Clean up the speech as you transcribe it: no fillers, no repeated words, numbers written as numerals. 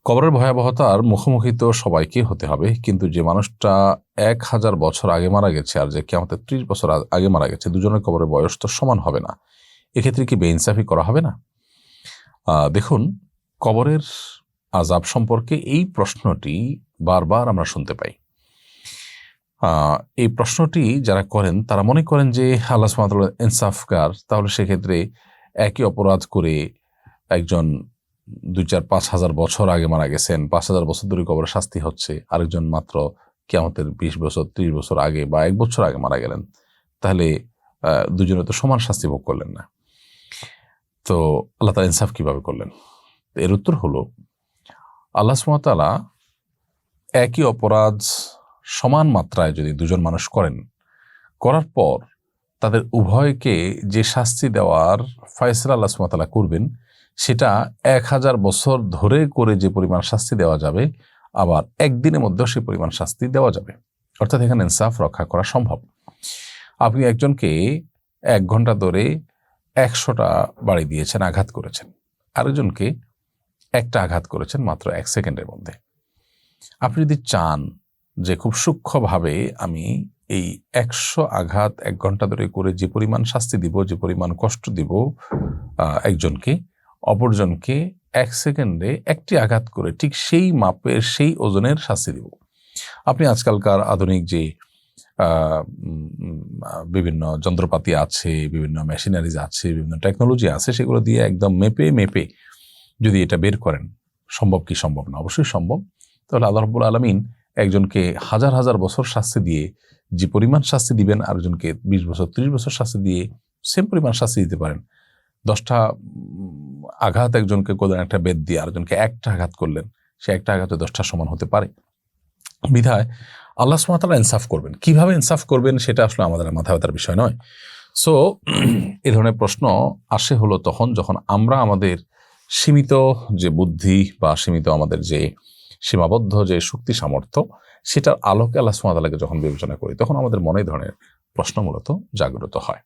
কবরের ভয়াবহতার মুখোমুখি তো সবাইকে হতে হবে, কিন্তু যে মানুষটা 1000 বছর আগে মারা গেছে আর যে কিয়ামতের 30 বছর আগে মারা গেছে, দুজনের কবরের বয়স তো সমান হবে না। এক্ষেত্রে কি বেইনসাফি করা হবে না? দেখুন, কবরের আযাব সম্পর্কে এই প্রশ্নটি বারবার আমরা শুনতে পাই। এই প্রশ্নটি যারা করেন তারা মনে করেন যে আল্লাহ সুবহানাহু ওয়া তাআলা ইনসাফকার, তাহলে সেক্ষেত্রে একই অপরাধ করে একজন 2-4-5 হাজার বছর আগে মারা গেছেন, 5,000 বছর ধরে কবরে শাস্তি হচ্ছে, আরেকজন মাত্র কিয়ামতের 20 বছর 30 বছর আগে বা 1 বছর আগে মারা গেলেন, তাহলে দুজনে তো সমান শাস্তি ভোগ করলেন না। তো আল্লাহ তাআলা ইনসাফ কিভাবে করলেন? এর উত্তর হলো, আল্লাহ সুবহানাহু ওয়া তাআলা একই অপরাধ সমান মাত্রায় যদি দুজন মানুষ করার পর তাদের উভয়কে যে শাস্তি দেওয়ার ফয়সালা আল্লাহ সুবহানাহু ওয়া তাআলা করবেন, সেটা 1000 বছর ধরে করে যে পরিমাণ শাস্তি দেওয়া যাবে, আবার একদিনের মধ্যেও সেই পরিমাণ শাস্তি দেওয়া যাবে। অর্থাৎ এখানে ইনসাফ রক্ষা করা সম্ভব। আপনি একজনকে 1 ঘন্টা ধরে 100টা বাড়ি দিয়েছেন, আঘাত করেছেন, আরেকজনকে একটা আঘাত করেছেন মাত্র 1 সেকেন্ডের মধ্যে। আপনি যদি চান যে খুব সূক্ষ্মভাবে আমি এই 100 আঘাত 1 ঘন্টা ধরে করে যে পরিমাণ শাস্তি দিব, যে পরিমাণ কষ্ট দিব একজনকে, অপরজনকে 1 সেকেন্ডে একটি আঘাত করে ঠিক সেই মাপের সেই ওজনের শাস্তি দিব। আপনি আজকালকার আধুনিক যে বিভিন্ন যন্ত্রপাতি আছে, বিভিন্ন মেশিনারিজ আছে, বিভিন্ন টেকনোলজি আছে, সেগুলো দিয়ে একদম মেপে যদি এটা বের করেন, সম্ভব কি সম্ভব না? অবশ্যই সম্ভব। তাহলে আল্লাহ রাব্বুল আলামিন একজনকে হাজার হাজার বছর শাস্তি দিয়ে যে পরিমাণ শাস্তি দিবেন, আরেকজনকে 20 বছর 30 বছর শাস্তি দিয়ে সেম পরিমাণ শাস্তি দিতে পারেন। 10টা আঘাত একজনকে করলেন একটা বেত দিয়ে, আরেকজনকে একটা আঘাত করলেন, সে একটা আঘাতে 10টা সমান হতে পারে। বিধায় আল্লাহ সুবহানাহু ওয়া তাআলা ইনসাফ করবেন। কিভাবে ইনসাফ করবেন সেটা আসলে আমাদের মাথা ব্যথার বিষয় নয়। সো এই ধরনের প্রশ্ন আসে হলো তখন যখন আমরা আমাদের সীমিত যে বুদ্ধি বা সীমিত আমাদের যে সীমাবদ্ধ যে শক্তি সামর্থ্য, সেটার আলোকে আল্লাহ সুবহানাহু ওয়া তাআলাকে যখন বিবেচনা করি, তখন আমাদের মনে এই ধরনের প্রশ্ন মূলত জাগ্রত হয়।